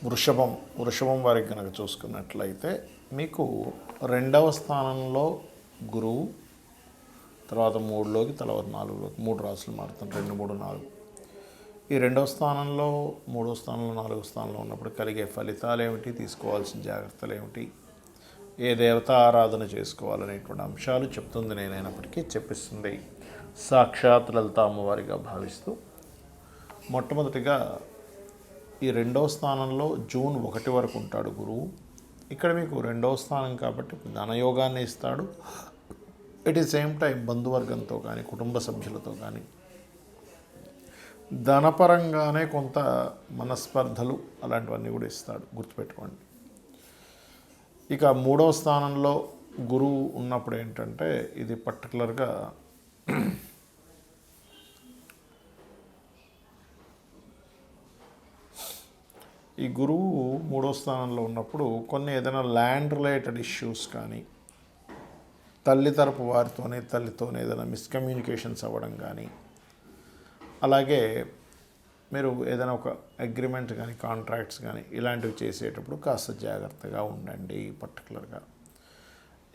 వృషభం వారికి కనుక చూసుకున్నట్లయితే మీకు రెండవ స్థానంలో గురువు, తర్వాత మూడులోకి, తర్వాత నాలుగులోకి, మూడు రాసులు మారుతుంది, 2, 3, 4. ఈ రెండవ స్థానంలో, మూడో స్థానంలో, నాలుగో స్థానంలో ఉన్నప్పుడు కలిగే ఫలితాలు ఏమిటి, తీసుకోవాల్సిన జాగ్రత్తలు ఏమిటి, ఏ దేవత ఆరాధన చేసుకోవాలనేటువంటి అంశాలు చెప్తుంది. నేనైనప్పటికీ చెప్పిస్తుంది సాక్షాత్ లలిత అమ్మవారిగా భావిస్తూ, మొట్టమొదటిగా ఈ రెండవ స్థానంలో జూన్ 1 వరకు ఉంటాడు గురువు. ఇక్కడ మీకు రెండవ స్థానం కాబట్టి ధనయోగాన్ని ఇస్తాడు. ఎట్ ది సేమ్ టైం బంధువర్గంతో కానీ, కుటుంబ సభ్యులతో కానీ ధనపరంగానే కొంత మనస్పర్ధలు అలాంటివన్నీ కూడా ఇస్తాడు, గుర్తుపెట్టుకోండి. ఇక మూడవ స్థానంలో గురువు ఉన్నప్పుడు ఏంటంటే ఇది పర్టికులర్గా ఈ గురువు మూడో స్థానంలో ఉన్నప్పుడు కొన్ని ఏదైనా ల్యాండ్ రిలేటెడ్ ఇష్యూస్ కానీ, తల్లి తరపు తల్లితోనే ఏదైనా మిస్కమ్యూనికేషన్స్ అవ్వడం కానీ, అలాగే మీరు ఏదైనా ఒక అగ్రిమెంట్ కానీ, కాంట్రాక్ట్స్ కానీ ఇలాంటివి చేసేటప్పుడు కాస్త జాగ్రత్తగా ఉండండి పర్టికులర్గా.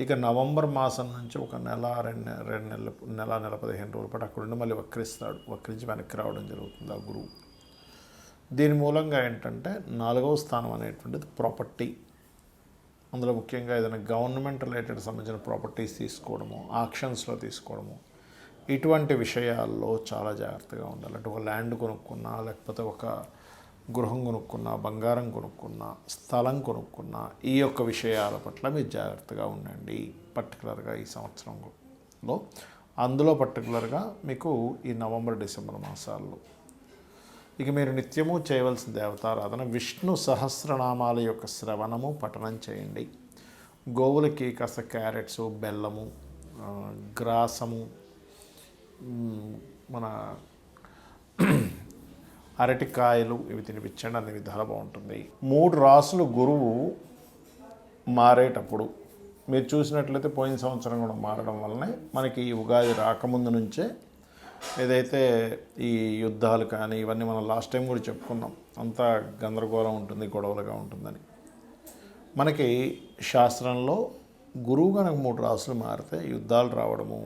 ఇక నవంబర్ మాసం నుంచి ఒక నెల 15 రోజుల పాటు అక్కడ ఉండి మళ్ళీ వక్రించి వెనక్కి రావడం జరుగుతుంది ఆ గురువు. దీని మూలంగా ఏంటంటే 4వ స్థానం అనేటువంటిది ప్రాపర్టీ. అందులో ముఖ్యంగా ఏదైనా గవర్నమెంట్ రిలేటెడ్ సంబంధించిన ప్రాపర్టీస్ తీసుకోవడము, ఆక్షన్స్లో తీసుకోవడము, ఇటువంటి విషయాల్లో చాలా జాగ్రత్తగా ఉండాలి. అంటే ఒక ల్యాండ్ కొనుక్కున్నా, లేకపోతే ఒక గృహం కొనుక్కున్నా, బంగారం కొనుక్కున్నా, స్థలం కొనుక్కున్నా, ఈ యొక్క విషయాల పట్ల మీరు జాగ్రత్తగా ఉండండి పర్టికులర్గా ఈ సంవత్సరంలో. అందులో పర్టికులర్గా మీకు ఈ నవంబర్, డిసెంబర్ మాసాల్లో ఇక మీరు నిత్యము చేయవలసిన దేవతారాధన విష్ణు సహస్రనామాల యొక్క శ్రవణము, పఠనం చేయండి. గోవులకి కాస్త క్యారెట్స్, బెల్లము, గ్రాసము, మన అరటికాయలు ఇవి తినిపించండి, అన్ని విధాలు బాగుంటుంది. 3 రాసులు గురువు మారేటప్పుడు మీరు చూసినట్లయితే పోయిన సంవత్సరం కూడా మారడం వల్లనే మనకి ఈ ఉగాది రాకముందు నుంచే ఏదైతే ఈ యుద్ధాలు కానీ ఇవన్నీ మనం లాస్ట్ టైం కూడా చెప్పుకున్నాం, అంతా గందరగోళం ఉంటుంది, గొడవలుగా ఉంటుందని. మనకి శాస్త్రంలో గురువు కనుక 3 రాసులు మారితే యుద్ధాలు రావడము,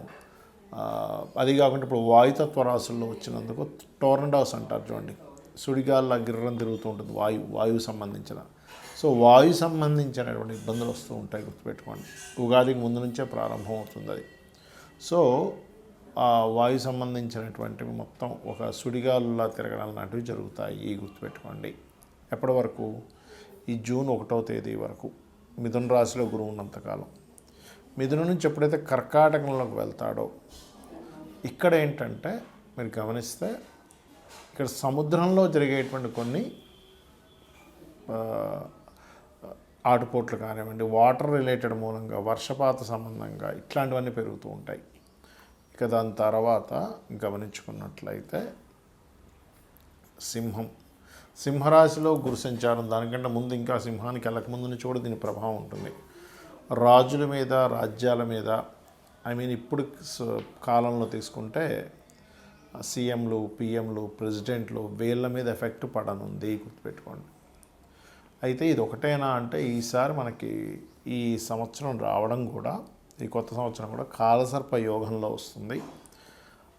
అది కాకుండా ఇప్పుడు వాయుతత్వ రాసుల్లో వచ్చినందుకు టోర్నడోస్ అంటారు చూడండి, సుడిగాల్లా గిర్రం తిరుగుతూ ఉంటుంది, వాయువు సంబంధించిన. సో వాయు సంబంధించినటువంటి ఇబ్బందులు వస్తూ ఉంటాయి, గుర్తుపెట్టుకోండి. ఉగాదికి ముందు నుంచే ప్రారంభం అవుతుంది అది. సో ఆ వాయు సంబంధించినటువంటివి మొత్తం ఒక సుడిగాలులా తిరగడం లాంటివి జరుగుతాయి, గుర్తుపెట్టుకోండి. ఎప్పటి వరకు? ఈ జూన్ 1వ తేదీ వరకు మిథున రాశిలో గురువు ఉన్నంతకాలం. మిథున నుంచి ఎప్పుడైతే కర్కాటకంలోకి వెళ్తాడో, ఇక్కడ ఏంటంటే మీరు గమనిస్తే ఇక్కడ సముద్రంలో జరిగేటువంటి కొన్ని ఆటుపోట్లు కానివ్వండి, వాటర్ రిలేటెడ్ మూలంగా, వర్షపాత సంబంధంగా ఇట్లాంటివన్నీ పెరుగుతూ ఉంటాయి. ఇక దాని తర్వాత గమనించుకున్నట్లయితే సింహరాశిలో గురు సంచారం, దానికంటే ముందు ఇంకా సింహానికి వెళ్ళకముందు నుంచి కూడా దీని ప్రభావం ఉంటుంది. రాజుల మీద, రాజ్యాల మీద, ఇప్పుడు కాలంలో తీసుకుంటే సీఎంలు, పిఎంలు, ప్రెసిడెంట్లు, వీళ్ళ మీద ఎఫెక్ట్ పడనుంది, గుర్తుపెట్టుకోండి. అయితే ఇది ఒకటేనా అంటే ఈసారి మనకి ఈ సంవత్సరం రావడం కూడా, ఈ కొత్త సంవత్సరం కూడా కాలసర్ప యోగంలో వస్తుంది.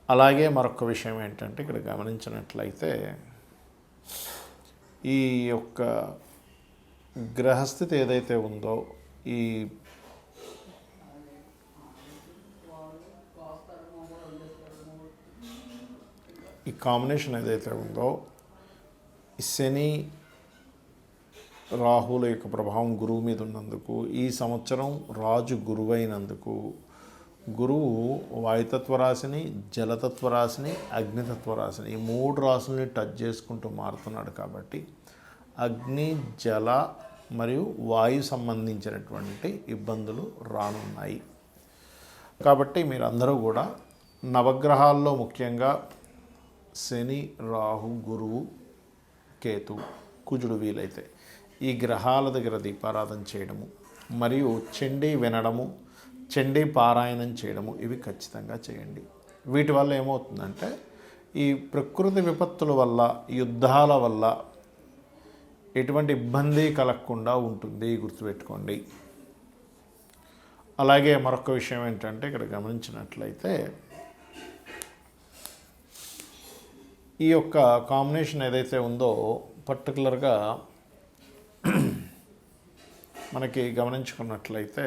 అలాగే మరొక విషయం ఏంటంటే ఇక్కడ గమనించినట్లయితే ఈ యొక్క గ్రహస్థితి ఏదైతే ఉందో, ఈ కాంబినేషన్ ఏదైతే ఉందో, ఈ శని రాహుల యొక్క ప్రభావం గురువు మీద ఉన్నందుకు, ఈ సంవత్సరం రాజు గురువైనందుకు, గురువు వాయుతత్వ రాశిని, జలతత్వ రాశిని, అగ్నితత్వ రాశిని, ఈ 3 రాశుల్ని టచ్ చేసుకుంటూ మారుతున్నాడు కాబట్టి అగ్ని, జల మరియు వాయు సంబంధించినటువంటి ఇబ్బందులు రానున్నాయి. కాబట్టి మీరందరూ కూడా నవగ్రహాల్లో ముఖ్యంగా శని, రాహు, గురువు, కేతు, కుజుడు వీలైతే ఈ గ్రహాల దగ్గర దీపారాధన చేయడము, మరియు చండీ వినడము, చండీ పారాయణం చేయడము, ఇవి ఖచ్చితంగా చేయండి. వీటి వల్ల ఏమవుతుందంటే ఈ ప్రకృతి విపత్తుల వల్ల, యుద్ధాల వల్ల ఎటువంటి ఇబ్బంది కలగకుండా ఉంటుంది, గుర్తుపెట్టుకోండి. అలాగే మరొక విషయం ఏంటంటే ఇక్కడ గమనించినట్లయితే ఈ యొక్క కాంబినేషన్ ఏదైతే ఉందో పర్టికులర్గా మనకి గమనించుకున్నట్లయితే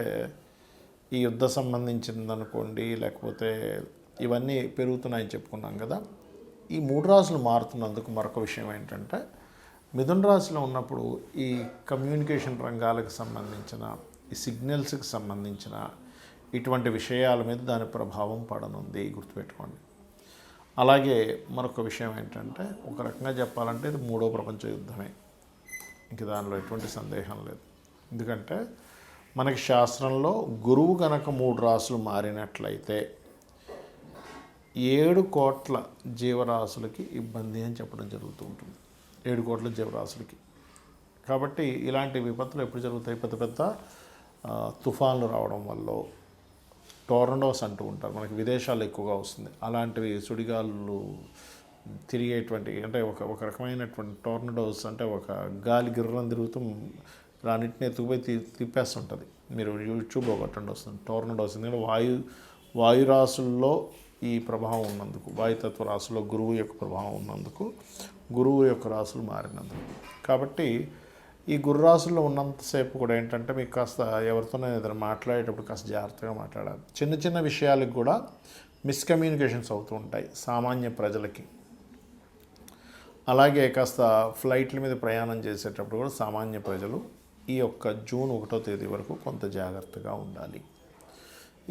ఈ యుద్ధ సంబంధించిందనుకోండి, లేకపోతే ఇవన్నీ పెరుగుతున్నాయని చెప్పుకున్నాం కదా. ఈ 3 రాశులు మారుతున్నందుకు మరొక విషయం ఏంటంటే మిథున రాశిలో ఉన్నప్పుడు ఈ కమ్యూనికేషన్ రంగాలకు సంబంధించిన, ఈ సిగ్నల్స్కి సంబంధించిన ఇటువంటి విషయాల మీద దాని ప్రభావం పడనుంది, గుర్తుపెట్టుకోండి. అలాగే మరొక విషయం ఏంటంటే ఒక రకంగా చెప్పాలంటే ఇది 3వ ప్రపంచ యుద్ధమే, ఇంక దానిలో ఎటువంటి సందేహం లేదు. ఎందుకంటే మనకి శాస్త్రంలో గురువు కనుక 3 రాశులు మారినట్లయితే 7 కోట్ల జీవరాశులకి ఇబ్బంది అని చెప్పడం జరుగుతూ ఉంటుంది. 7 కోట్ల జీవరాశులకి. కాబట్టి ఇలాంటి విపత్తులు ఎప్పుడు జరుగుతాయి? పెద్ద పెద్ద తుఫాన్లు రావడం వల్ల, టోర్నడోస్ అంటూ ఉంటారు, మనకి విదేశాల్లో ఎక్కువగా వస్తుంది. అలాంటివి సుడిగాలు తిరిగేటువంటి, అంటే ఒక రకమైనటువంటి టోర్నడోస్, అంటే ఒక గాలి గిర్రం తిరుగుతూ రాన్నింటిని ఎత్తుకుపోయి తిప్పేస్తుంటుంది. మీరు యూట్యూబ్లో కొట్టండి వస్తుంది టోర్నడోస్. ఎందుకంటే వాయురాశుల్లో ఈ ప్రభావం ఉన్నందుకు, వాయుతత్వ రాశుల్లో గురువు యొక్క ప్రభావం ఉన్నందుకు, గురువు యొక్క రాశులు మారినందుకు. కాబట్టి ఈ గురు రాశుల్లో ఉన్నంతసేపు కూడా ఏంటంటే మీకు కాస్త ఎవరితోనే ఏదైనా మాట్లాడేటప్పుడు కాస్త జాగ్రత్తగా మాట్లాడాలి. చిన్న చిన్న విషయాలకు కూడా మిస్కమ్యూనికేషన్స్ అవుతూ ఉంటాయి సామాన్య ప్రజలకి. అలాగే కాస్త ఫ్లైట్ల మీద ప్రయాణం చేసేటప్పుడు కూడా సామాన్య ప్రజలు ఈ యొక్క జూన్ 1వ తేదీ వరకు కొంత జాగ్రత్తగా ఉండాలి.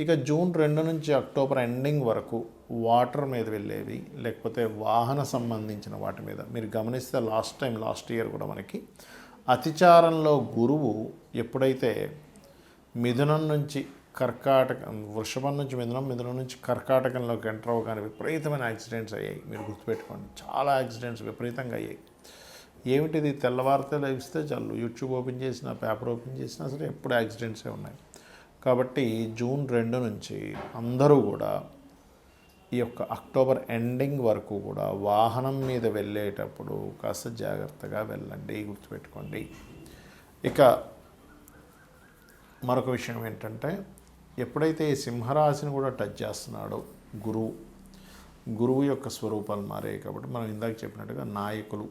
ఇక జూన్ 2 నుంచి అక్టోబర్ ఎండింగ్ వరకు వాటర్ మీద వెళ్ళేవి, లేకపోతే వాహన సంబంధించిన వాటి మీద మీరు గమనిస్తే లాస్ట్ ఇయర్ కూడా మనకి అతిచారంలో గురువు ఎప్పుడైతే మిథునం నుంచి వృషభం నుంచి మిథునం నుంచి కర్కాటకంలోకి ఎంటర్ అవ్వగానే విపరీతమైన యాక్సిడెంట్స్ అయ్యాయి. మీరు గుర్తుపెట్టుకోండి, చాలా యాక్సిడెంట్స్ విపరీతంగా అయ్యాయి. ఏమిటిది? తెల్లవారితే లేస్తే చాలు యూట్యూబ్ ఓపెన్ చేసినా, పేపర్ ఓపెన్ చేసినా సరే ఎప్పుడు యాక్సిడెంట్సే ఉన్నాయి. కాబట్టి జూన్ 2 నుంచి అందరూ కూడా ఈ యొక్క అక్టోబర్ ఎండింగ్ వరకు కూడా వాహనం మీద వెళ్ళేటప్పుడు కాస్త జాగ్రత్తగా వెళ్ళండి, గుర్తుపెట్టుకోండి. ఇక మరొక విషయం ఏంటంటే ఎప్పుడైతే ఈ సింహరాశిని కూడా టచ్ చేస్తున్నాడో గురువు యొక్క స్వరూపాలు మారాయి. కాబట్టి మనం ఇందాక చెప్పినట్టుగా నాయకులు,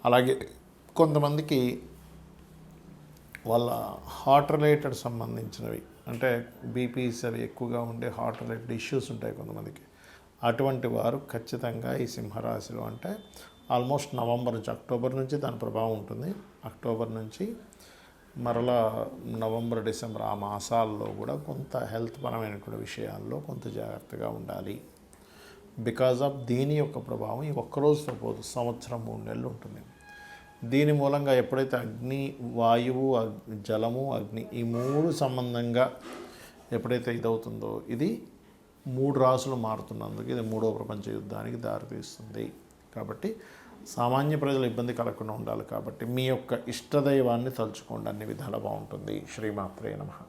అలాగే కొంతమందికి వాళ్ళ హార్ట్ రిలేటెడ్ సంబంధించినవి, అంటే బీపీస్ అవి ఎక్కువగా ఉండే హార్ట్ రిలేటెడ్ ఇష్యూస్ ఉంటాయి కొంతమందికి. అటువంటి వారు ఖచ్చితంగా ఈ సింహరాశిలో, అంటే ఆల్మోస్ట్ నవంబర్ నుంచి, అక్టోబర్ నుంచి దాని ప్రభావం ఉంటుంది. అక్టోబర్ నుంచి మరలా నవంబర్, డిసెంబర్ ఆ మాసాల్లో కూడా కొంత హెల్త్ పరమైనటువంటి విషయాల్లో కొంత జాగ్రత్తగా ఉండాలి. బికాజ్ ఆఫ్ దీని యొక్క ప్రభావం ఈ ఒక్కరోజుతో పోదు, సంవత్సరం 3 నెలలు ఉంటుంది. దీని మూలంగా ఎప్పుడైతే అగ్ని, వాయువు, జలము, అగ్ని ఈ 3 సంబంధంగా ఎప్పుడైతే ఇదవుతుందో ఇది 3 రాశులు మారుతున్నందుకు ఇది 3వ ప్రపంచ యుద్ధానికి దారితీస్తుంది. కాబట్టి సామాన్య ప్రజలు ఇబ్బంది కలగకుండా ఉండాలి. కాబట్టి మీ యొక్క ఇష్టదైవాన్ని తలుచుకోండి, అన్ని విధాలా బాగుంటుంది. శ్రీమాత్రే నమః.